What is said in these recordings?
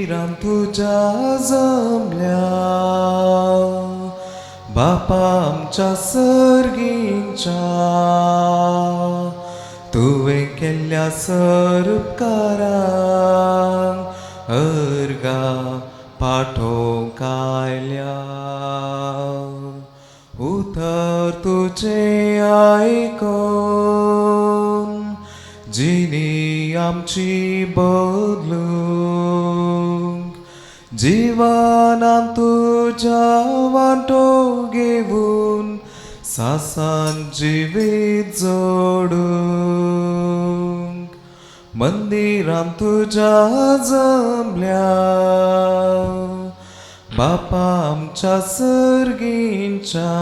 मंदिरां तुझ्या जमल्या बापा आमच्या सर्गींच्या तुवें केल्ल्या सर उपकारांक अर्गा पाठोवंक आयल्या उतर तुजें आयकोन जिणी आमची बदलूंक जिवनांत तुज्या वांटो घेवून सासान जिवीत जोडूंक मंदिरां तुज्या जमल्या बापा आमच्या सर्गींच्या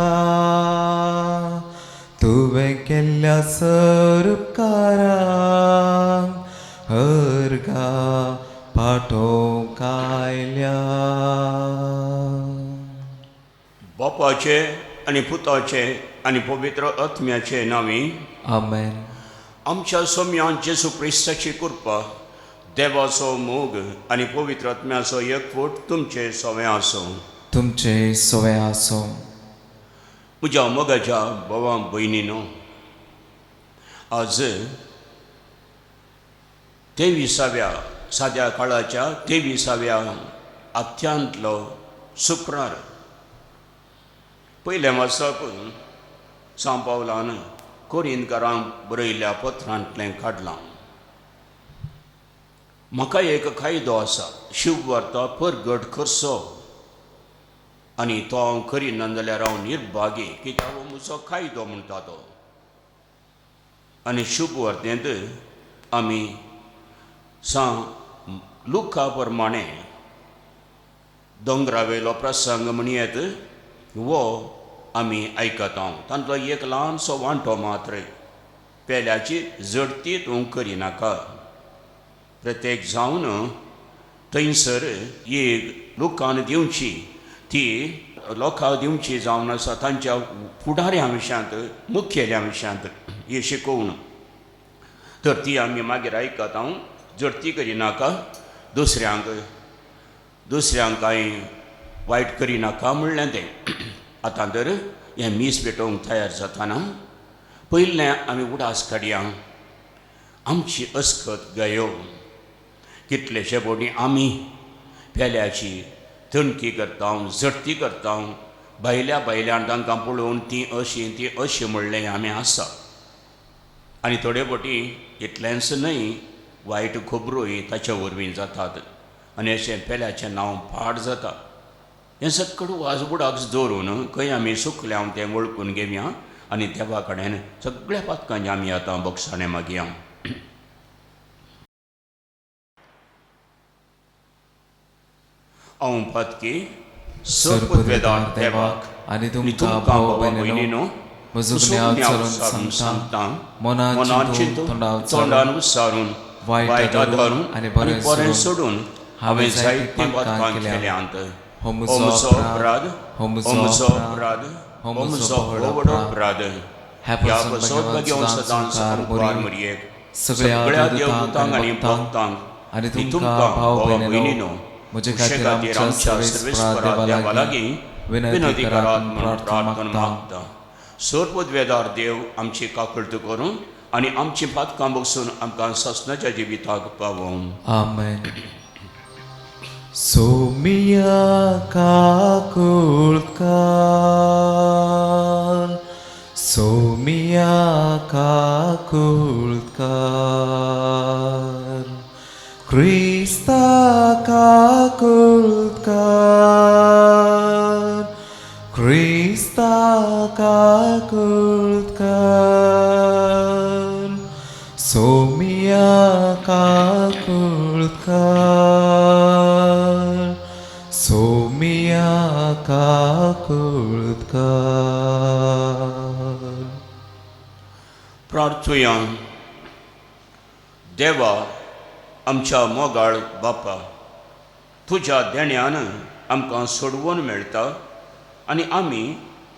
तुवें केल्ल्या सर उपकारांक अर्गा पाठोवंक आयल्या बापाचे आनी पुताचे आनी पवित्र आत्म्याचे नांवी आमेन. आमच्या सोम्यान जेसू क्रिस्ताची कृपा देवाचो मोग आनी पवित्र आत्म्याचो एकवट तुमचे सवे आसूं. तुमचे सवे आसूं. म्हज्या मोगाच्या भावां भयणीनो, आज 23व्या साद्या काळाच्या 23व्या आत्यांतलो शुक्रार. पयल्या वर्साक सांव पावलान कोरिंतकारांक बरयल्ल्या पत्रांतलें काडलां. म्हाका एक कायदो आसा, शिव व्हरता परगट करचो आनी तो हांव करिना जाल्यार हांव निर्भागी, कित्याक हो म्हजो कायदो म्हणटा तो. आनी शुभ वर्तेंत आमी लुका प्रमाणे दोंगरावेलो प्रसंग म्हणयेत वो आमी आयकता. तांतलो एक ल्हानसो वांटो मात्र, पेल्याची जडती तूं करिनाका. प्रत्येक जावन थंयसर एक लुकान दिवची ती लोकांक दिवची जावन आसा तांच्या फुडाऱ्यां विशयांत, मुखेल्या विशयांत ही शिकोवन. तर ती आमी मागीर आयकता. जडती करिनाका, दुसऱ्यांक कांय वायट करिनाका म्हणलें तें. आतां तर हें मीस पेटोवंक तयार जाताना पयलें आमी उडास काडया. आमची अस्खत गयो. कितलेशे फावटी आमी पेल्याची थंडकी करता, जडती करता, भायल्यान तांकां पळोवन ती अशी म्हणलें आमी आसा. आनी थोडे फावटी इतलेंच न्हय, वायट खबरोय ताचे वरवीं जातात आनी अशें पेल्याचें नांव पाड जाता. हें सगळें वाजबुडाक दवरून खंय आमी सुकल्या तें वळखून घेवया आनी देवा कडेन सगळ्या पातकांचे आमी आतां बक्षाणें मागया. हांव पातकी सर्पद्वेदार देवाक आनी तुमकां भाव भयणीनो म्हजो ज्ञान सांगता. मनाची तोंडान उच्चारून वायट आदरून आनी बरें सोडून हांवें जायतीं पातकां केल्यांत. हो म्हजो अपराध, हो म्हजो अपराध, हो म्हजो व्हडलो अपराध. ह्या बसोत घेवन सदांच उपकार मरयेक सगळ्या देवदूतांक आनी भक्तांक आनी तुमकां भाव भयणीनो म्हजे खातीर आमच्या सर्वेस्परा देवा लागीं विनंती करात म्हणून प्रार्थना मागता. सर्पद्वेदार देव आमची काकळट करून आनी आमची पातकां बसून आमकां ससनाच्या जिविताक पावों. आमेन. सोमिया काकुळकार, सोमिया काकुळकार, क्रिस्ता काकुळकार, क्रिस्ता काकुळकार, सोमिया काकुळकार, सोमिया काकुळकार. प्रार्थुया. देवा आमच्या मोगाळ बापा, तुज्या देण्यान आमकां सोडवून मेळटा आनी आमी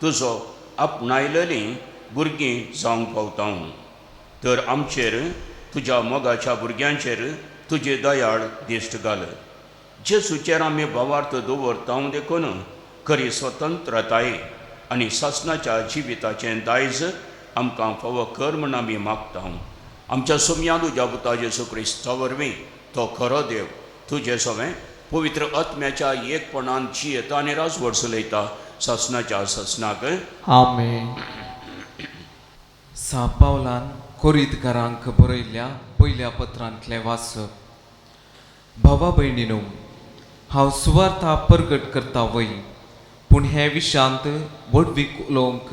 तुजो आपणायलेलीं भुरगीं जावंक पावता. तर आमचेर, तुज्या मोगाच्या भुरग्यांचेर तुजी दयाळ दिश्ट घाल. जेसूचेर आमी भावार्थ दवरता देखून खरी स्वतंत्रताय आनी शासनाच्या जिविताचें दायज आमकां फावो कर म्हूण आमी मागता. आमच्या सोमयान उज्या पुता जेसू क्रिस्ता वरवीं तो खरो देव तुजे सवें पवित्र आत्म्याच्या एकपणान जियेता आनी राजवट चलयता शासनाच्या शासनाक. आमेन. सा पावलान कोरींतकारांक बरयल्ल्या पयल्या पत्रांतलें वाचप. भावा भयणीनो, हांव सुवार्ता परगट करता वय, पूण हे विशांत वडवीक उलोवंक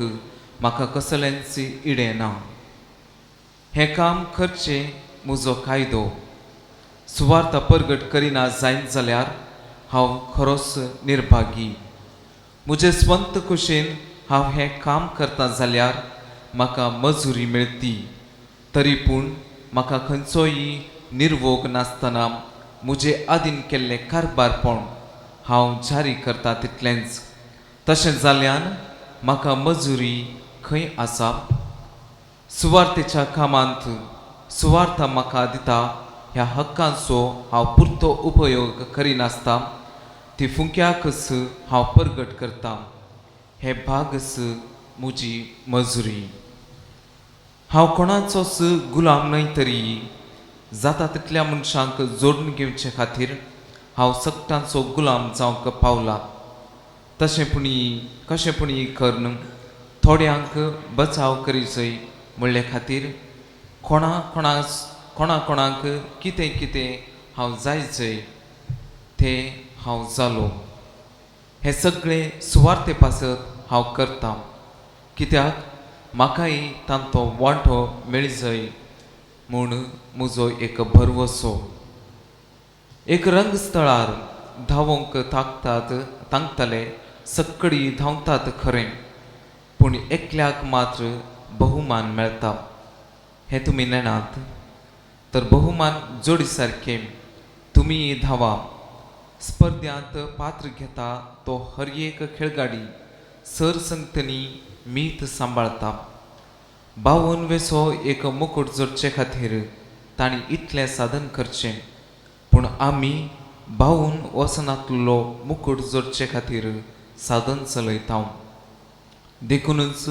म्हाका कसलेंच इडें ना. हें काम करचें म्हजो कायदो. सुवार्ता परगट करिना जायत जाल्यार हांव खरोच निर्भागी. म्हजे स्वंत कुशीन हांव हें काम करता जाल्यार म्हाका मजुरी मेळटी. तरी पूण म्हाका खंयचोय निर्वोग नासतना म्हजे आदीन केल्लें कारबारपण हांव जारी करता तितलेंच. तशें जाल्ल्यान म्हाका मजुरी खंय आसा? सुवार्तेच्या कामांत सुवार्ता म्हाका दिता ह्या हक्कांचो हांव पुरतो उपयोग करिनासता ती फुंक्याकच हांव परगट करता. हे भागच म्हजी मजुरी. हांव कोणाचोच गुलाम न्हय, तरी जाता तितल्या मनशांक जोडून घेवचे खातीर हांव सक्तांचो गुलाम जावंक पावला. कशेंपणी करून थोड्यांक बचाव करीचय म्हणले खातीर कोणाक कितें हांव जायचें तें हांव जालो. हें सगळें सुवार्ते पासत हांव करतां, कित्याक म्हाकाय तांचो वांटो मेळचय म्हूण म्हजो एक भरवसो. एक रंगस्थळार धांवोंक तांकतले सक्कडी धांवतात खरें, पूण एकल्याक मात्र बहुमान मेळटा. हें तुमी नेनात? तर बहुमान जोडी सारकें. तुमी धांवा. स्पर्धांत पात्र घेता तो हर एक खेळगाडी सरसंगतनी मीत सांबाळता. बावून वेसो एक मुकुट जोडचे खातीर तांणी इतलें साधन करचें, पूण आमी बावून वसनातलो मुकुट जोडचे खातीर साधन चलयता. देखूनच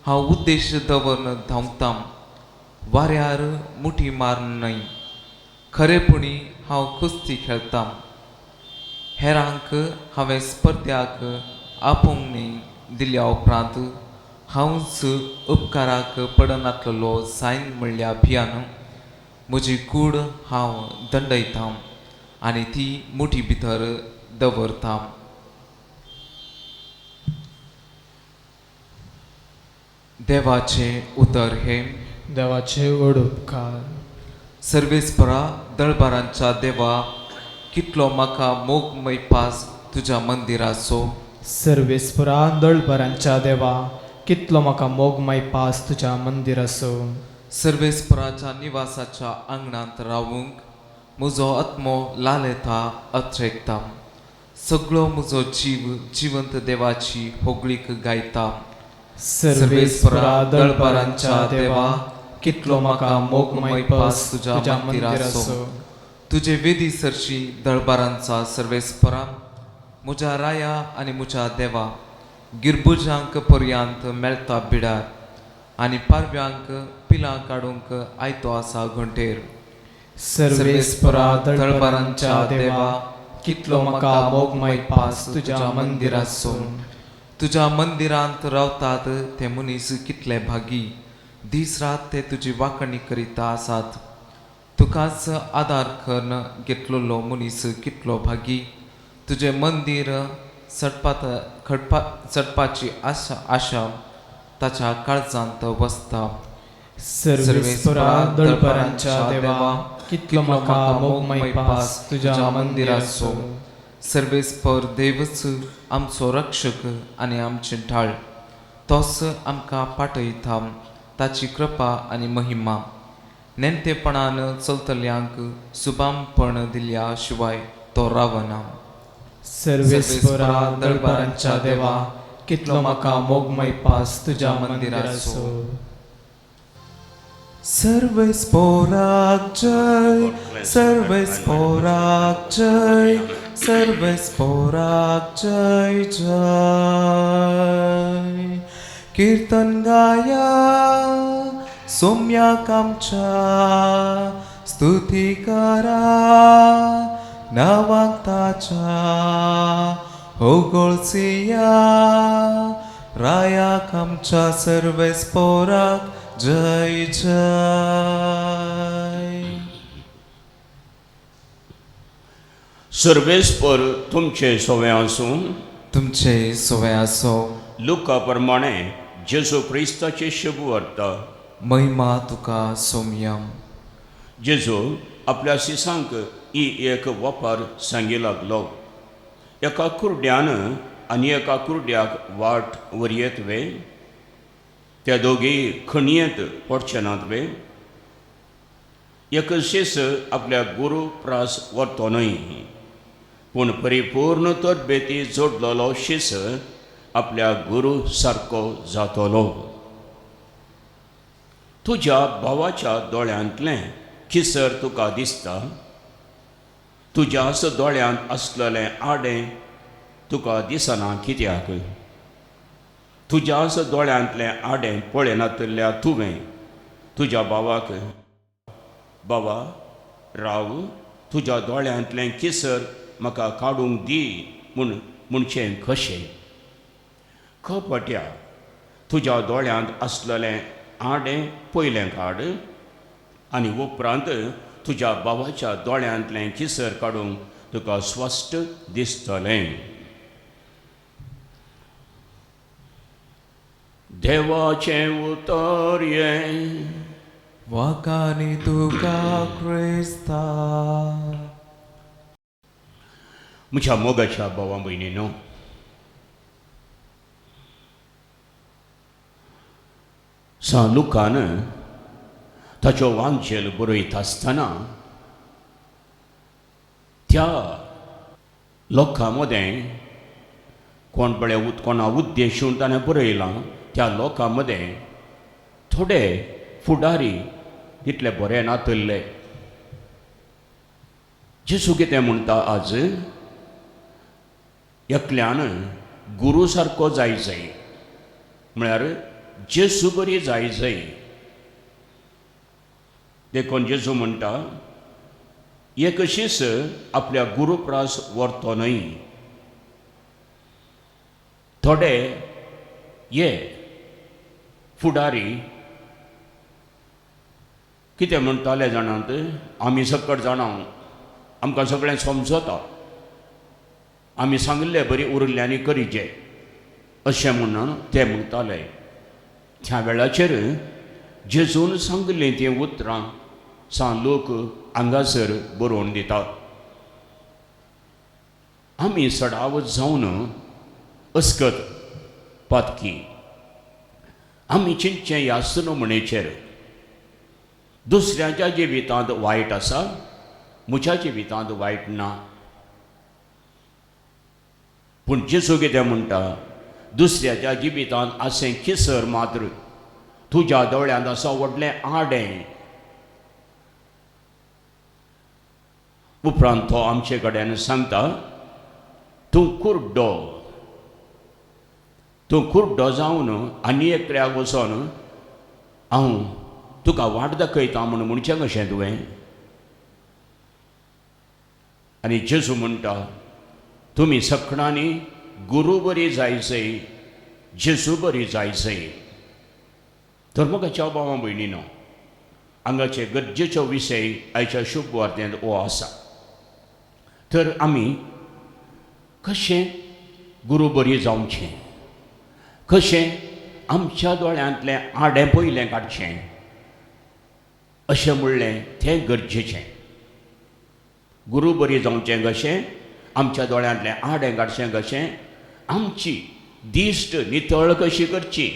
हांव उद्देश दवरून धांवतां, वाऱ्यार मुठी मारून न्हय. खरेपणी हांव कुस्ती खेळटां. हेरांक हांवें स्पर्ध्याक आपोवणी दिल्या उपरांत हांवच उपकाराक पडनासलो जायन म्हणल्या भियान म्हजी कूड हांव दंडयतां आनी ती मुठी भितर दवरतां. देवाचे उतर हे. देवाचे व्हड उपकार. सर्वेस्परा दळबारांच्या देवा, कितलो म्हाका मोग मैपास तुज्या मंदिराचो. सर्वेस्परा दळबरांच्या देवा, कितलो म्हाका मोगमाय पास तुज्या मंदिराचो. सर्वेस्पराच्या निवासाच्या आंगणांत रावूंक म्हजो आत्मो लालेता अत्रेकता. सगळो म्हजो जीव जिवंत देवाची होगळीक गायता. सर्वेस्परा दळबरांच्या देवा, कितलो म्हाका मोगमाय पास तुज्या मंदिराचो. तुजे वेदी सरशी दळबारांचा सर्वेस्परा, म्हज्या राया आनी म्हज्या देवा, गिरबुजांक पर्यांत मेळटा बिडार आनी पारव्यांक पिलां काडूंक आयतो आसा घंटेर. सर्वेस्परा दळबरांच्या देवा, कितलो म्हाका मोगमाय पास तुज्या मंदिराचो. तुज्या मंदिरांत रावतात ते मनीस कितले भागी. दीस रात ते तुजी वांखणी करीता आसात. तुकाच आदार करून घेतलेलो मनीस कितलो भागी. तुजे मंदीर चडपाची आशा ताच्या काळजांत वसता. सर्वेस्परा दळबरांच्या देवा, कितलो म्हाका मोगमाय पास तुज्या मंदिराचो. सर्वेस्पर देवच आमचो रक्षक आनी आमचे ढाळ. तोच आमकां पाठयता ताची कृपा आनी महिमा. नेमतेपणान चलतल्यांक सुबामपण दिल्या शिवाय तो रावना. सर्वेस्परा दळबरांच्या देवा, कितलो म्हाका मोगमाय पास तुज्या मंदिराचो. सर्वेस्पोराक जय, सर्वेस्पोराक जय, सर्वेस्पोराक जय जय. कीर्तन गाया सोम्याक आमच्या, स्तुती करा नावाक ताच्या. होगोळसिया रायाक आमच्या, सर्वेस्पोराक जय जय. सर्वेस्पर तुमचे सोवे आसूं. तुमचे सोवे आसो. लुका प्रमाणे जेजू क्रिस्ताचे शुभ वार्ता. महिमा तुका सोम्यम. जेजू आपल्या शिसांक ही एक वापर सांगी लागलो. एका कुर्ड्यान आनी एका कुर्ड्याक वाट वरयत वे. त्या दोगी खणयेंत पडचे नात वे. एक शिस आपल्या गुरू प्रास व्हरतो न्हय, पूण परिपूर्ण तोरबेती जोडलेलो शिस आपल्या गुरू सारको जातलो. तुज्या भावाच्या दोळ्यांतलें किसर तुका दिसता. तुज्याच दोळ्यांत आसलेलें आडें तुका दिसना कित्याक? तुज्याच दोळ्यांतलें आडें पळयनातल्या तुवें तुज्या भावाक, बाबा राव, तुज्या दोळ्यांतलें किसर म्हाका काडूंक दी म्हणचें कशें? खपट्या, तुज्या दोळ्यांत आसलेलें आडें पयलें काड आनी उपरांत तुज्या भावाच्या दोळ्यांतलें किसर काडूंक तुका स्पश्ट दिसतलें. देवाचें उतर हें वाकानी तुका क्रिस्ता. म्हज्या मोगाच्या भावा भयणीनो, सा लुकान ताचो वांचेल बरयत आसतना त्या लोकां मदें कोणा उद्देशून ताणें बरयलां, त्या लोकां मदें थोडे फुडारी तितले बरे नातल्ले. जेजू कितें म्हणटा आज? एकल्यान गुरू सारको जाय जाय, म्हळ्यार जेजू बरी जाय जाय. देखून जेजू म्हणटा एक शीस आपल्या गुरूप्रास व्हरतो न्हय. थोडे ये फुडारी कितें म्हणटाले जाणात? आमी सकट जाणा, आमकां सगळें समजता, आमी सांगले बरी उरल्यांनी करीचे अशें म्हणून ते म्हणटाले. त्या वेळाचेर जेजून सांगलें तीं उतरां सा लोक हांगासर बरोवन दितात. आमी सडाव जावन अस्कत पातकी, आमी चिंतचें ह्या म्हणेचेर दुसऱ्याच्या जिवितांत वायट आसा, म्हज्या जिवितांत वायट ना. पूण जेजू कितें म्हणटा? दुसऱ्याच्या जिवितांत आसें किसर मात्र तुज्या दोळ्यांत आसा व्हडलें आडें. उपरांत तो आमचे कडेन सांगता, तूं कुर्डो जावन आनी एकट्याक वचोन हांव तुका वाट दाखयता म्हणचें कशें तुवें? आनी जेजू म्हणटा, तुमी सखणांनी गुरू बरी जायचय, जेजू बरी जायचय. तर मोगाच्या भावा भयणीनो, हांगाचे गरजेचो विशय आयच्या शुभ वार्तेंत हो आसा. तर आमी कशें गुरू बरी जावचें, कशें आमच्या दोळ्यांतलें आडें पयलें काडचें अशें म्हणलें तें गरजेचें. गुरू बरी जावचें कशें, आमच्या दोळ्यांतलें आडें काडचें कशें, आमची दिश्ट नितळ कशी करची.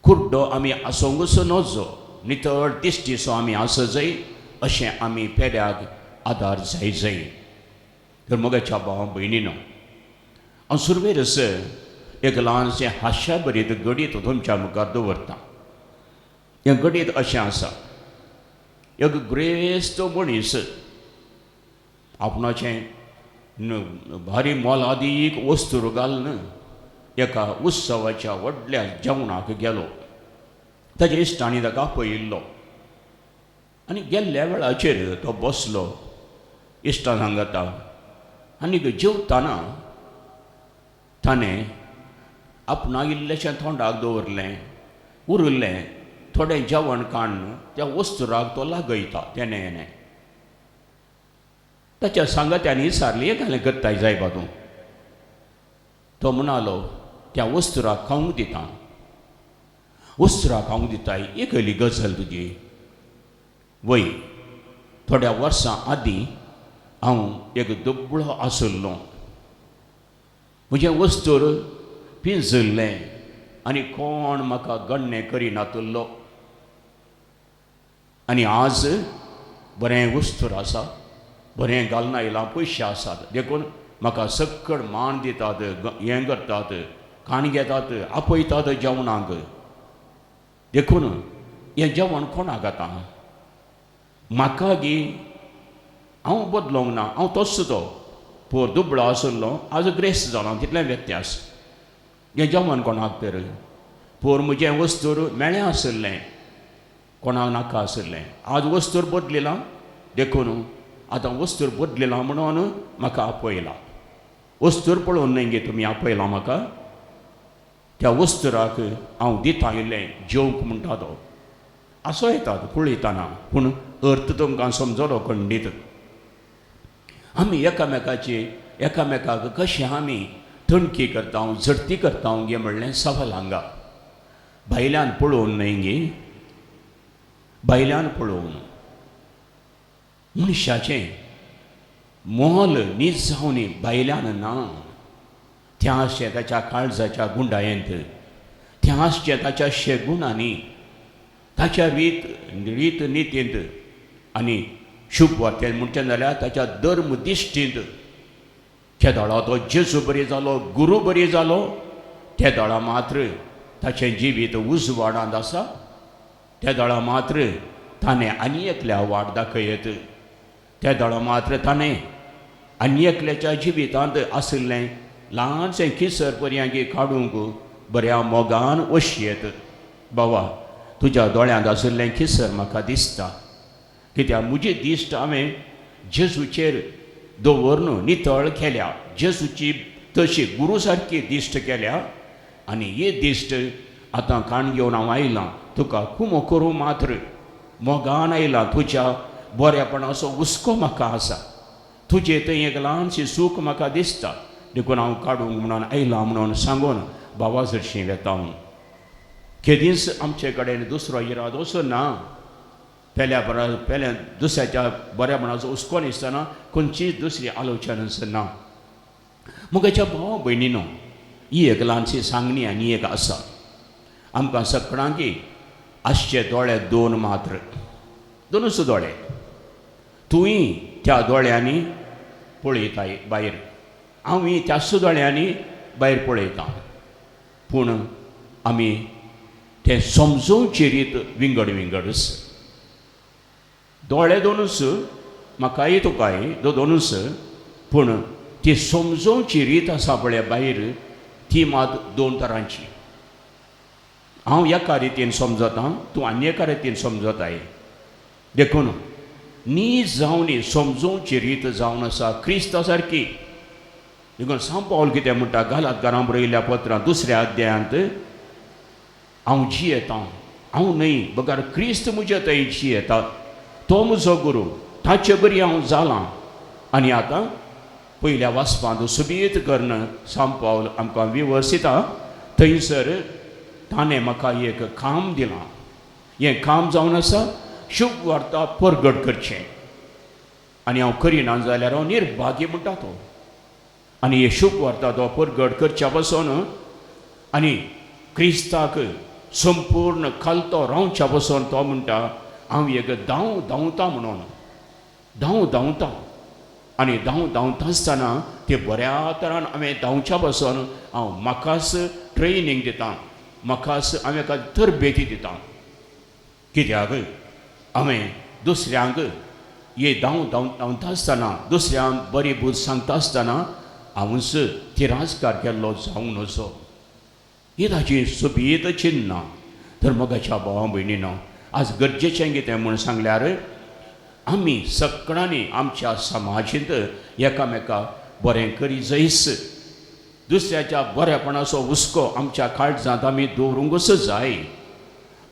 कुर्डो आमी आसोंकूच नजो, नितळ दिश्टीचो आमी आसजय अशें आमी पेड्याक आदार जाय. तर मोगाच्या भावा भयणीनो, हांव सुरवेर एक ल्हानशें हास्या भरीत गडीत तुमच्या मुखार दवरता. हें गडीत अशें आसा, एक ग्रेस्त मनीस आपणाचें भारी मोलादीक वस्तू घालून एका उत्सवाच्या व्हडल्या जेवणाक गेलो. ताच्या इश्टांनी ताका पळयल्लो आनी गेल्ल्या वेळाचेर तो बसलो इश्टां सांगता. आनी जेवताना ताणें आपणाक इल्लेशें तोंडाक दवरलें, उरलें थोडें जेवण काडून त्या वस्तुराक तो लागयता. तेणें ताच्या सांगात्यांनी विचारली, हें घालें करताय जाय बातूं? तो म्हणालो, त्या वस्तुराक खावंक दिता. वस्तुराक खावंक दिताय, एक खंयली गजाल तुजी? वय, थोड्या वर्सां आदीं हांव एक दुबळो आसुल्लो. म्हजें वस्तूर पिंजल्लें आनी कोण म्हाका गण्य करिनातलो. आनी आज बरें वस्तूर आसा, बरें घालून आयलां, पयशे आसात, देखून म्हाका सक्कड मान दितात, हें करतात, काण घेतात, आपयतात जेवणाक. देखून हें जेवण कोणाक घाता? म्हाका गी, हांव बदलोंक ना, हांव तोच तो पोर दुबळो आसुल्लो, आज ग्रेस्त जालो, तितलें व्यत्यास. हें जेवण कोणाक तर? पोर म्हजें वस्तूर मेळ्ळें आसुल्लें, कोणाक नाका आसुल्लें, आज वस्तूर बदलिलां, देखून आतां वस्तूर बदलिलां म्हणून म्हाका आपयलां. वस्तूर पळोवन न्हय गे तुमी आपयलां म्हाका, त्या वस्तुराक हांव दिता इल्लें जेवंक म्हणटा तो. आसो येतात पळयतना, पूण अर्थ तुमकां समजलो खंडीत. आमी एकामेकाक कशें आमी थंडकी करता, झडती करता गे म्हणलें सवाल हांगा. भायल्यान पळोवन न्हय गे, भायल्यान पळोवन. मनशाचें मोल नीज जावन भायल्यान ना. तें आसचें ताच्या काळजाच्या गुंडायेंत, तें आसचें ताच्या शेगुणांनी, ताच्या रीत नितींत आनी शुभ वार्तेन म्हणचें जाल्यार ताच्या धर्म दिश्टींत. केदोळा तो जेजू बरी जालो, गुरू बरी जालो, त्या दोळा मात्र ताचें जिवीत उजवाडांत आसा. त्या दोळा मात्र ताणें आनी एकल्या वाट दाखयत. त्या दोळा मात्र ताणें आनी एकल्याच्या जिवितांत आशिल्लें ल्हानशें किसर पर्यांगी काडूंक बऱ्या मोगान वशयेत. बाबा, तुज्या दोळ्यांत आशिल्लें किसर म्हाका दिसता, कित्याक म्हजी दिश्ट हांवें जेजूचेर दवरून नितळ केल्या. जेजूची तशी गुरू सारकी दिश्ट केल्या. आनी ही दिश्ट आतां काण घेवन हांव आयलां, तुका कुमो करूं मात्र मोगान आयलां. तुज्या बरेपणाचो हुस्को म्हाका आसा, तुजें थंय एक ल्हानशी सूख म्हाका दिसता, देखून हांव काडूंक म्हणून आयलां म्हणून सांगून बाबा जरशीं वेता. केदींच आमचे कडेन दुसरो इरादो असो ना. पेल्या दुसऱ्याच्या बरेपणाचो हुस्को दिसतना खंयचीच दुसरी आलोचना ना. मुगाच्या भाव भयणीनो, ही एक ल्हानशी सांगणी आनी एक आसा. आमकां सगळ्यांकी आसचे दोळे दोन मात्र, दोनूच दोळे. तुंय त्या दोळ्यांनी पळयताय भायर, हांवूय त्याच दोळ्यांनी भायर पळयतां. पूण आमी तें समजोवचे रीत विंगड विंगडच. दोळे दोनूच, म्हाकाय तुकाय दोनूच, पूण ती समजोवची रीत आसा पळय भायर, ती मात दोन तरांची. हांव एका रितीन समजतां, तूं आनी एका रितीन समजताय. देखून नीज जावन समजोवची रीत जावन आसा क्रिस्ता सारकी. देखून सांत पावल कितें म्हणटा गालातकारां बरयल्ल्या पत्रांत 2ऱ्या अध्यायांत, हांव जियेतां, हांव न्हय बगार क्रिस्त म्हज्या थंय जियेता, तो म्हजो गुरू, ताचे बरी हांव जालां. आनी आतां पयल्या वाचपांत सुबीत करून सांत पावल आमकां विवर्सिता. थंयसर ताणें म्हाका एक काम दिलां. हें काम जावन आसा शुभ वार्ता परगट करचें. आनी हांव करिना जाल्यार हांव निर्भाग्य म्हणटा तो. आनी हे शुभ वार्ता तो परगट करच्या पासून आनी क्रिस्ताक संपूर्ण खालतो रावच्या पासून तो म्हणटा, हांव एक धांवता म्हणून धांवता. आनी धांवता आसतना ते बऱ्या तरान हांवें धांवच्या पासून हांव म्हाकाच ट्रेनिंग दितां, म्हाकाच हांवें एका तरबेती दितां. कित्याक हांवें दुसऱ्यांक हे धांवता आसतना दुसऱ्यांक बरी बूद सांगता आसतना हांवूच तिरास्कार केल्लो जावंक नजो. ही ताची सोबीत चिन्ह. तर मोगाच्या भावा भयणीनो, आज गरजेचें कितें म्हूण सांगल्यार आमी सगळ्यांनी आमच्या समाजींत एकामेकाक बरें करी जैस. दुसऱ्याच्या बरेपणाचो हुस्को आमच्या काळजांत आमी दवरूंकच जाय.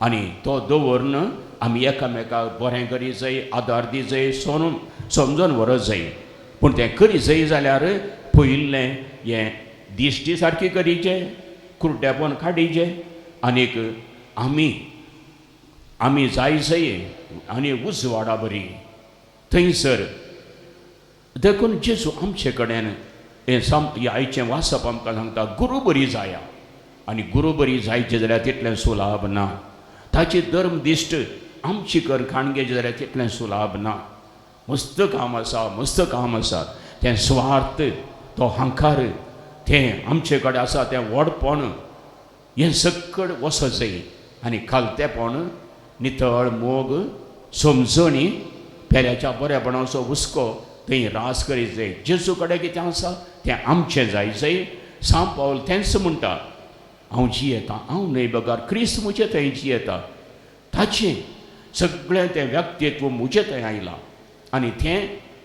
आनी तो दवरून आमी एकामेकाक बरें करी जाय, आदार दी जाय, समजून व्हरत जाय. पूण तें करी जाय जाल्यार पयलें हें दिश्टी सारकी करीचें, कुर्डेपण काडीचें, आनीक आमी जाय जाय आनी उजवाडा बरी. थंयसर देखून जेजू आमचे कडेन हें आयचें वाचप आमकां सांगता, गुरू बरी जाया. आनी गुरू बरी जायची जाल्यार तितलें सुलाभ ना. ताची धर्म दिश्ट आमची कर खाणगेची जाल्यार तितलें सुलाभ ना. मस्त काम आसा. तें स्वार्थ, तो हंकार, तें आमचे कडेन आसा तें व्हडपण, हें सकड वचत जाय. आनी खालतेपण, नितळ मोग, समजणी, पेल्याच्या बरेपणाचो हुस्को थंय रास करीत जाय. जेजू कडेन कितें आसा तें आमचें जाय. सांत पावल तेंच म्हणटा, हांव जियेतां, हांव न्हय बगार, क्रिस्त म्हजे थंय जियेता. ताचें सगळें तें व्यक्तित्व म्हजे थंय आयलां. आनी तें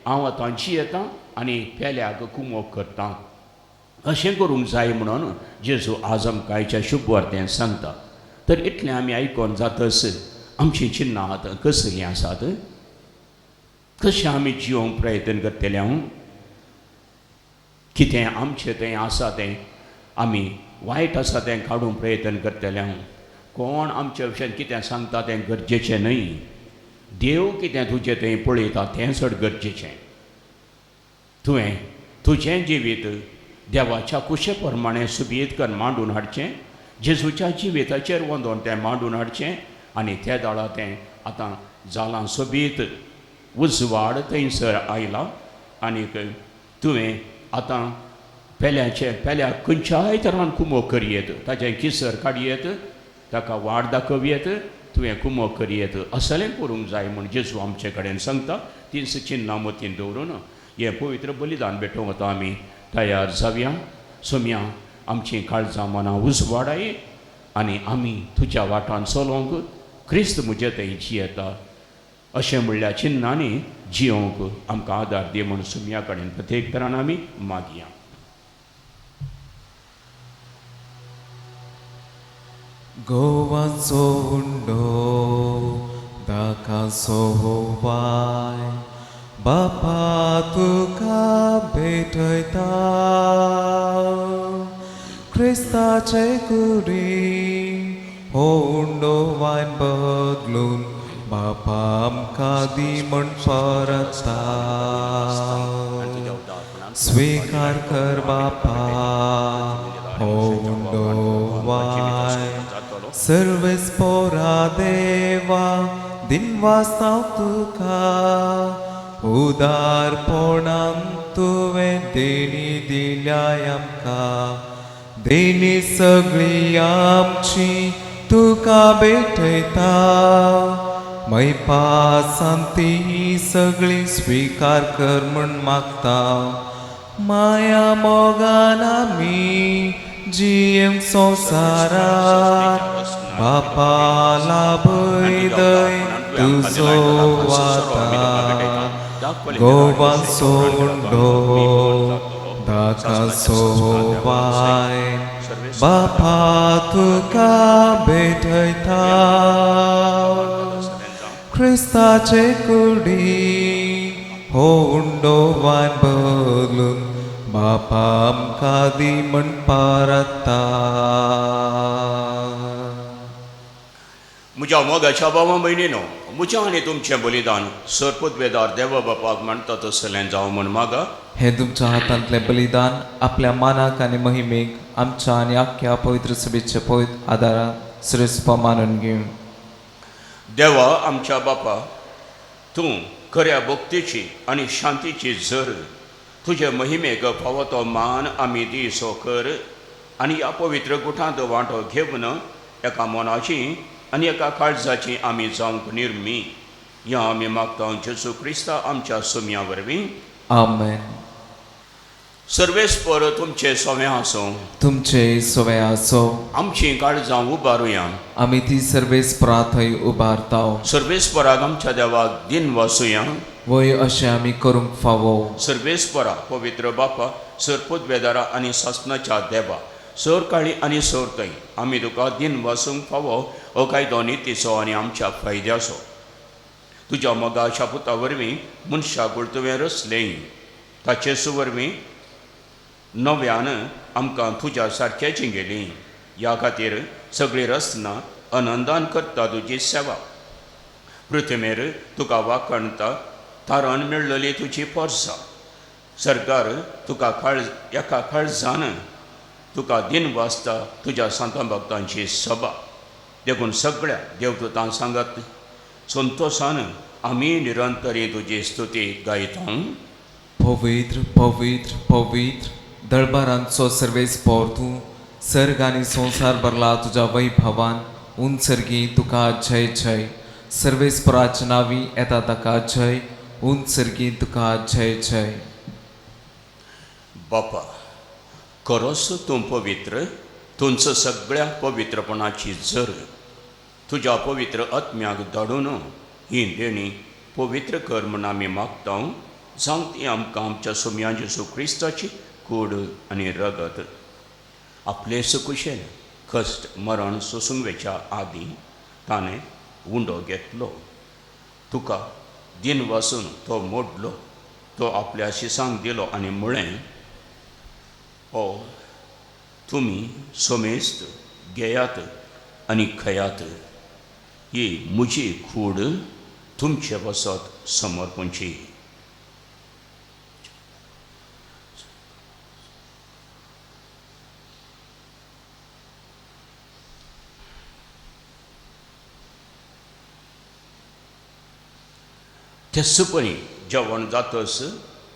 हांव आतां जियेतां आनी पेल्याक कुमोग करतां. अशें करूंक जाय म्हणून जेजू आज आमकां आयच्या शुभ वार्तेंत सांगता. तर इतलें आमी आयकोन जातच आमचीं चिन्नां आतां कसलीं आसात, कशें आमी जिवंक प्रयत्न करतले. कितें आमचें तें आसा तें आमी वायट आसा तें काडूंक प्रयत्न करतले. कोण आमच्या विशयान कितें सांगता तें गरजेचें न्हय. देव कितें तुजें थंय पळयता तें चड गरजेचें. तुवें तुजें जिवीत देवाच्या कुशे प्रमाणें सुबीत करून मांडून हाडचें. जेजूच्या जिविताचेर वंदोन तें मांडून हाडचें. आनी त्या दाळा तें आतां जालां सोबीत उजवाड थंयसर आयला. आनीक तुवें आतां पेल्याक खंयच्याय तरान कुमोग करयेत, ताचें किसर काडयेत, ताका वाट दाखोवयेत, तुवें कुमोग करयेत. असलें करूंक जाय म्हूण जेजू आमचे कडेन सांगता. तीच चिन्नां मतीन दवरून हें पवित्र बलिदान भेटोवंक वता आमी तयार जावया. सोम्या आमचीं काळजां मनां उजवाडाय आनी आमी तुज्या वाटान चलोवंक क्रिस्त म्हजे थंय जियेता अशें म्हणल्या चिन्नांनी जियोवंक आमकां आदार दी म्हूण सोम्या कडेन प्रत्येक तरान आमी मागया. गोवाचो हुंडो दाकाचो वाय बापा तुका भेटयता. क्रिस्ताचे कुडी हो हुंडो वायन बदलून बापा आमकां दी म्हण परता. स्वीकार कर बापा हो हुंडो वायन. सर्वेस्पोरा देवा दिनवासांव तुका उदारपणान तुवें देणी दिल्याय आमकां. देणी सगळी आमची तुका भेटयता. मैपा सांती सगळी स्वीकार कर म्हण मागता. माया मोगान आमी जियेम संवसारांत बापा लाभय दय तुजो वाता. गोवाचो हुंडो दाकाचो वाय बापा तुका भेटयता. क्रिस्ताचे कुडी हो हुंडो वायन बदलून बापा आमकां दी म्हण परता. म्हज्या मोगाच्या भावा भयणीनो, म्हजें आनी तुमचें बलिदान सर्पद्वेदार देवा बापाक म्हणटा तसलें जावं म्हण मागा. हे तुमच्या हातांतलें बलिदान आपल्या मानाक आनी महिमेक आमच्या आनी आख्या पवित्र सभेचे पवित्र आदारान श्रेष्ठ मानून घेवन. देवा आमच्या बापा, तूं खऱ्या भक्तीची आणि शांतीची झर तुझे महिमेक फावो तो मान आमी दिसो कर आनी ह्या पवित्र गुठांत वांटो घेवन एका मनाची आनी एका काळजाची आमी जावंक निर्मी या आमी मागता जेजू क्रिस्ता आमच्या सुमया वरवीं. आमेन. सर्वेस्पर तुमचे सोवे आसूं. तुमचे सोवे आसो. आमची काळजां उबारुया. आमी ती सर्वेस्परा थंय उबारताव. सर्वेस्पराक आमच्या देवाक दिन वासुया. वय अशें आमी करूंक फावो. सर्वेस्परा पवित्र बापा सरपुदवेदारा आनी सासनाच्या देवा सर काळी आनी सर थंय आमी तुका दिन वासूंक फावो हो कायदो नितीचो आनी आमच्या फायद्याचो. तुज्या मोगाच्या पुता वरवीं मनशाक उलतुवें रचलें ताचे सुवरवीं नव्यान आमकां तुज्या सारक्याची गेली. ह्या खातीर सगळीं रचना आनंदान करता तुजी सेवा. पृथ्वीमेर तुका वाखणटा तारण मेळ्ळली तुजी पोरसां. सरकार तुका एका काळजान तुका दिन वाजता तुज्या संत भक्तांची सभा. देखून सगळ्या देवदूतां सांगत संतोशान आमी निरंतरी तुजी स्तुती गायता. पवित्र पवित्र पवित्र दळबारांचो सर्वेस्पर तूं सर्ग आनी संवसार भरला तुज्या वैभवान उंचर्गी तुका जय जय. सर्वेस्पराच्या नांवी येता ताका जय. उंचर्गी तुका जय जय. बापा खरोच तूं पवित्र. तुमचं सगळ्या पवित्रपणाची झर तुज्या पवित्र आत्म्याक धाडून ही देणी पवित्र कर म्हूण आमी मागता. जावं ती आमकां आमच्या सुमया जेजू क्रिस्ताची कूड आनी रगत आपले सुकुशेन कश्ट मरण सोसूंक वेच्या आदीं ताणें उंडो घेतलो. तुका दिन वासून तो मोडलो. तो आपल्या शिसांक दिलो आनी म्हळें ओ तुमी सोमेस्त घेयात आनी खयात. ही म्हजी कूड तुमचे वसत समर्पणची. तेसपणी जेवण जातस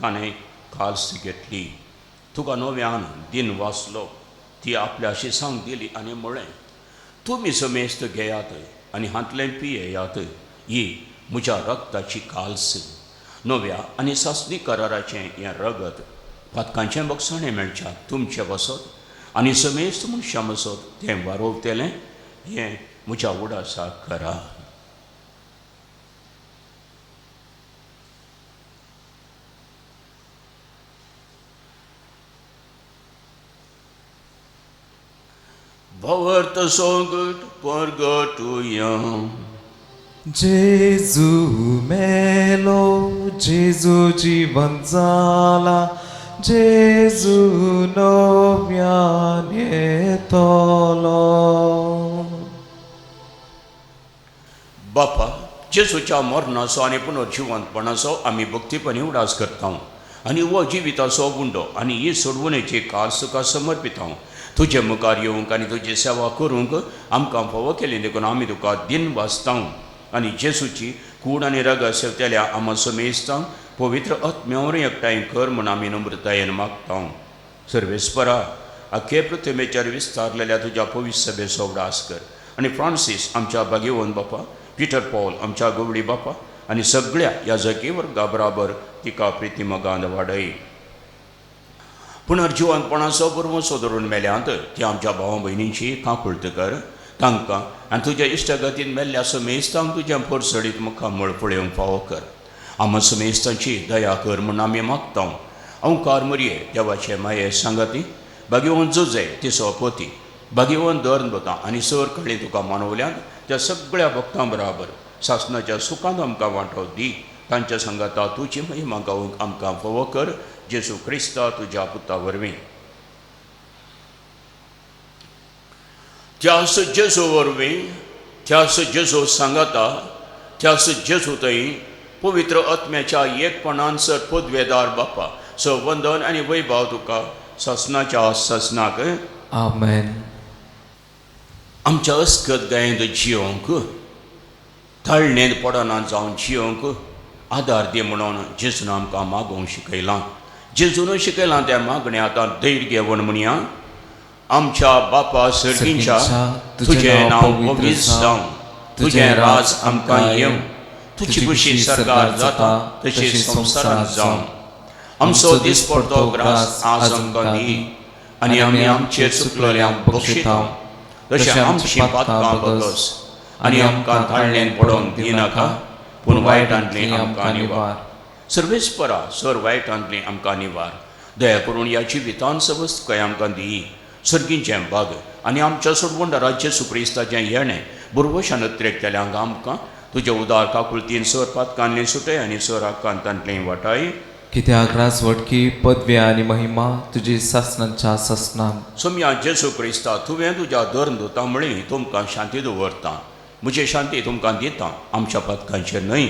ताणें काल्स घेतली. तुका नव्यान दिन वाचलो. ती आपल्या शिसांक दिली आनी म्हळें तुमी समेस्त घेयात आनी हातलें पियेयात. ही म्हज्या रक्ताची काल्स नव्या आनी सासणी कराराचें हें रगत पातकांचें बक्षणें मेळच्या तुमचें वसत आनी समेस्त मनशां मसत तें वारोवतेलें हें म्हज्या उडासाक करा. Power so good, purgatorio. जेजू मेलो. जेजू जीवन जाला. जेजू नव्यान येतलो. बापा जेजूच्या मरणाचो आनी पुनर्जिवंतपणाचो आमी भक्तीपणी उडास करता आनी हो जिविताचो गुंडो आनी ही सोडवणेची काल तुका समर्पिता. तुजे मुखार येवंक आनी तुजी सेवा करूंक आमकां फावो केली देखून आमी तुका दिन वाचता आनी जेजूची कूड आनी रगत सेवतेल्या आमा समेस्तां पवित्र आत्म्यावर एकठांय कर म्हूण आमी नम्रतायेन मागता. सर्वेस्परा आख्खे पृथ्वीचेर विस्तारलेल्या तुज्या पवित्र सभेचो उडास कर आनी फ्रांसीस आमच्या भाग्यवन बापा पिटर पॉल आमच्या गवडी बापा आनी सगळ्या याजकी वर्गा बराबर तिका प्रितीमोगान वाडय. पुनर्जिवंतपणाचो पुरवोसो धरून मेल्यांत ती आमच्या भावा भयणींची काकुळट कर. तांकां आनी तुज्या इश्टगतीन मेल्ल्या समेस्तांक तुज्या परसडीत मुखार मळपळेवंक फावो कर. आमा समेस्तांची दया कर म्हूण आमी मागता. ओंकार मरये देवाचे माये सांगाती भाग्यवन जोजे तिचो पोती भाग्यवन दर्नबता आनी सर कळी तुका मानवल्यांत त्या सगळ्या भक्तां बराबर सासणाच्या सुखांत आमकां वांटो दी. तांच्या सांगाता तुजी महिमा गावूंक आमकां फावो कर. जेजू क्रिस्ता तुज्या पुता वरवीं. त्यास जेजू वरवीं त्यास जेजू सांगाता त्यास जेजू थंय पवित्र आत्म्याच्या एकपणान सर पदवेदार बापा वंदन आनी वैभव तुका ससनाच्या ससनाक. आमेन. आमच्या अस्कत गायेंत जियोंक तळणेंत पडना जावन जियोंक आदार दी म्हणून जेजून आमकां मागोवंक शिकयलां. जेजून शिकयलां त्या मागणें आतां धैर्य घेवन म्हणया. आमच्या बापा सर्गींच्या तुजें नांव पवित्र जावं, तुजें राज आमकां येवं, तुजी कुशी सरकार जाता तशी संवसारांत जावं. आमचो दिसपडटो ग्रास आज आमकां दी, आनी आमी आमचेर चुकलोल्यांक बक्षिता तशें आमची पातकां बगस, आनी आमकां ताळणेन पडोवंक दिनाका, पूण वायटांतली आमकां निवार. सर्वेस्परा सर वायटांतली आमकां निवार. दया करून ह्या जिवितांत सवस्तकाय आमकां दी. सर्गींचें भाग आनी आमच्या सोडवंडराचें सुक्रिस्ताचें येणें बुरवशान नत्रेक आमकां तुज्या उदार काकुळतीन सर पातकांतली सुटय आनी सर आकांतांतली वाटाय. कित्याक राजवटकी पदवी आनी महिमा तुजी सासणांच्या ससनान. सोम्या जेजू क्रिस्ता तुवें तुज्या धर्मदुतां मळी तुमकां शांती दवरता. म्हजी शांती तुमकां दिता, आमच्या पदकांचेर न्हय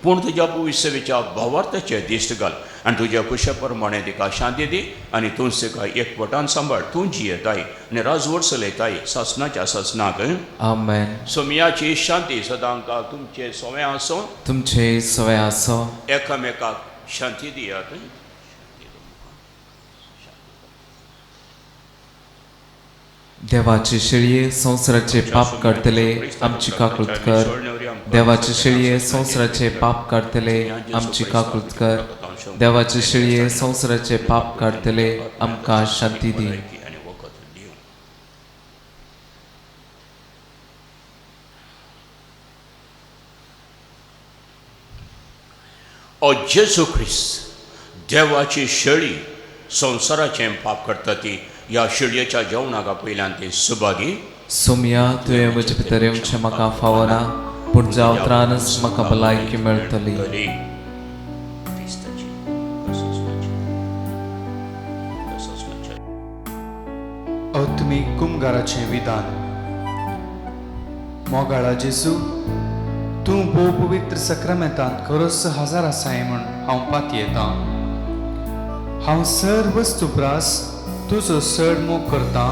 पूण तुज्या भविश्यवेच्या भावार्थाचेर दिश्ट घाल, आनी तुज्या कुशा प्रमाणें तिका शांती दी, आनी तूंच तिका एकवटान सांबाळ. तूं जियेताय आनी राजवट चलयताय सासणाच्या सासनाक. आमेन. सोम्याची शांती सदांच तुमचे सवय आसूं. तुमचे सवय आसो. एकामेकाक शांती दियात. देवाचे शेळये संवसाराचे पाप काडतले आमची काकुळत कर. देवाचे शेळये संवसाराचे पाप काडतले आमची काकुळत कर. देवाचे शेळये संवसाराचे पाप काडतले आमकां शांती दी. ओ जेजू ख्रिस्त, देवाची शेळी संवसाराचें पाप करता ती ह्या शेळयेच्या जेवणाका पयल्यान ती सुभागी. सोम्या तुवें म्हजे भितर येवचें म्हाका फावना, पूण जावत्रानच म्हाका भलायकी मेळटली. आत्मीक कुमगाराचें विधान. मोगाळा जेजू, तूं भोव पवित्र सक्रामेंतांत खरोच हजर आसाय म्हूण हांव पात येतां. हांव सर्व वस्तुप्रास तुजो चड मोग करतां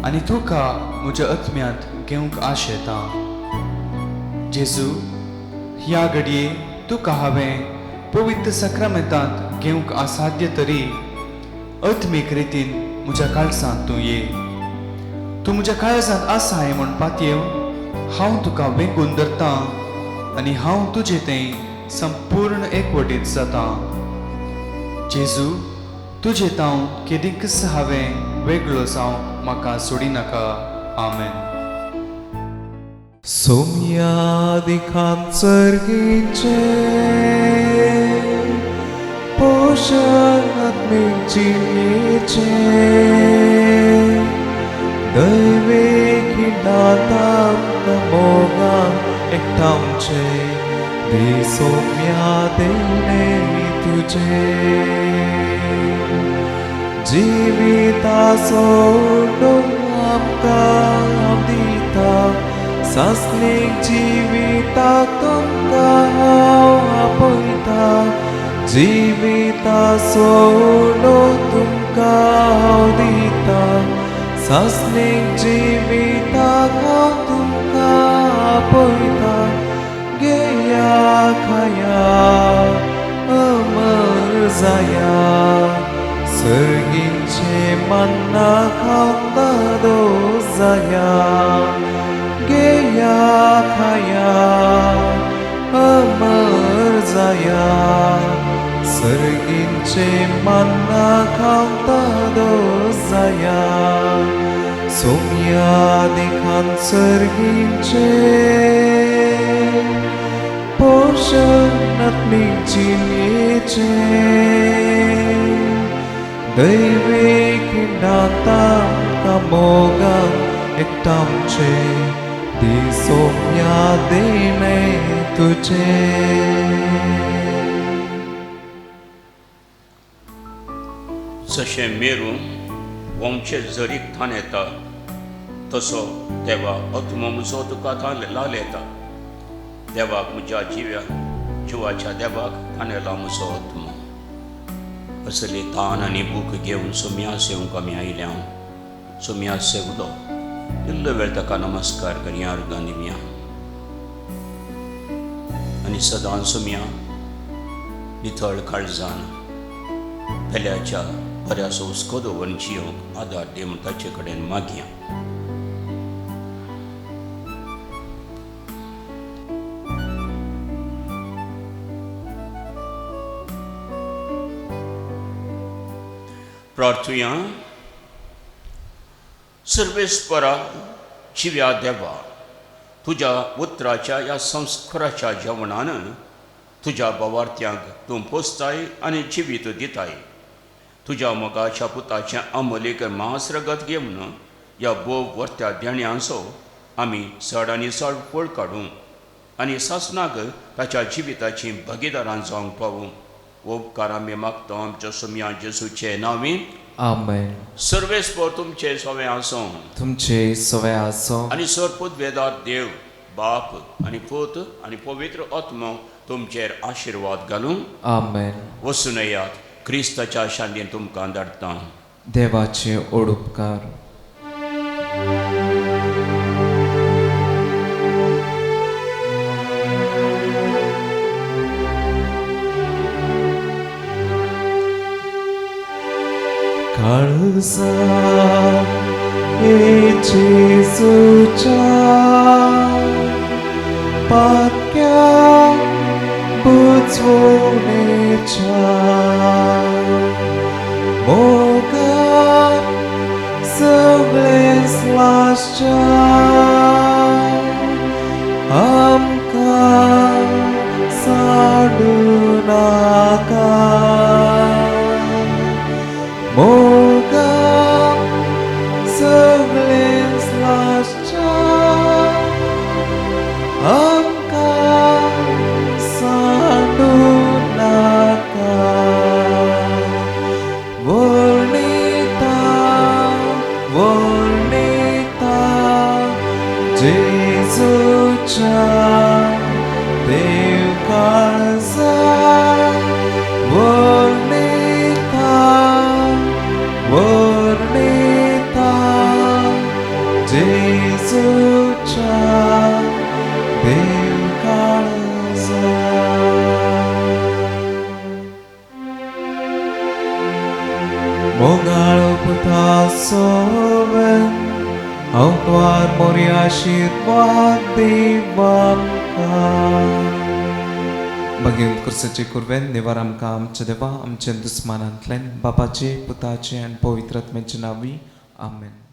आनी तुका म्हज्या आत्म्यांत घेवंक आशेतां. जेजू, ह्या घडये तुका हांवें पवित्र सक्रामेंतांत घेवंक असाध्य तरी आत्मीक रितीन म्हज्या काळजांत तूं ये. तूं म्हज्या काळजांत आसाय म्हूण पातयेव हांव तुका वेंगून धरतां आनी हांव तुजें तें संपूर्ण एकवटीत जातां. जेजू, तुजें तांव केदींच हांवें वेगळो जावंक म्हाका सोडिनाका. आमेन. सोम्या दिखांत सर्गीचे पोषण आत्मीक जिणयेचे दैवीक हिंडात आमकां मोगान एकठांवचे दी. सोम्या देवणे तुजे जिविताचो आमकां दिता. सासणेक जिविताक तुमकां हांव आपयता. जिविताचो तुमकां हांव दिता. सासणेक जिविताक हांव तुमकां आपयता. घेया खाया अमर जाया. सर्गींचे मन्ना खावंदा दोस जाया. घेया खाया अमर जाया. सर्गींचे मन्ना खावंदा दोस जाया. सोम्या दिखांत सर्गींचे पोषण आत्मीक जिणयेचे दैवीक हिंडात आमकां मोगान एकठांवचे दी. सोम्या देणे तुजे. जशें मेरू वंशे जरीक थान येता तसो देवा आत्मो म्हजो तुका थान लालयता. देवाक म्हज्या जिवाच्या देवाक थानेला म्हजो आत्मो. असली तान आनी भूक घेवन सोम्यास येवंक आमी आयल्या. सोम्यास सेवलो इल्लो वेळ ताका नमस्कार करया अर्गां दिवया. आनी सदां सोम्या नितळ काळजान पेल्याच्या बऱ्याच हुस्को दवरून जियोंक आदार दे म्हूण ताचे कडेन मागया. प्रार्थुया. सर्वेस्परा जिव्या देवा, तुझ्या उतराच्या ह्या संस्काराच्या जेवणान तुझ्या भावार्थ्यांक तूं पोसताय आनी जिवीत दिताय. तुझ्या मोगाच्या पुताचें अमोलीक मासरगत घेवन ह्या बोव वर्त्या देण्यांचो आमी चड आनी चड फळ काडूं आनी सासणाक ताच्या जिविताची भागीदारां जावंक पावूं. उपकार आमी मागता आमच्या सोम्या जेजूचे नांवी. आमेन. सर्वेस्पर तुमचे सवे आसूं तुमचे सवय आसो आनी सरपूत वेदार देव बाप आनी पूत आनी पवित्र आत्मा तुमचेर आशिर्वाद घालूं. आमेन. वचून येयात. क्रिस्ताच्या शांतीन तुमकां धाडटा. देवाचे ओडुपकार. काळजा येशूच्या पाक्या बुजवणेच्या मोगान सगळे स्लासच्या आमकां साडू नाका. मोगान सगळे स्लासच्या आमकां साडू नाका. वर्णिता जेजूच्या देव काळजा. वर्णिता जेजूच्या देव काळजा. मोगाळो पुता सोवें हांव तुवार मोरी आशिर्वाद दिवांका. मागीर कुर्साचे कुरवेन निवार आमकां आमचे देवा आमचे दुस्मानांतल्यान बापाचे पुताचे आनी पवित्र आत्म्याचे नांवी. आमेन.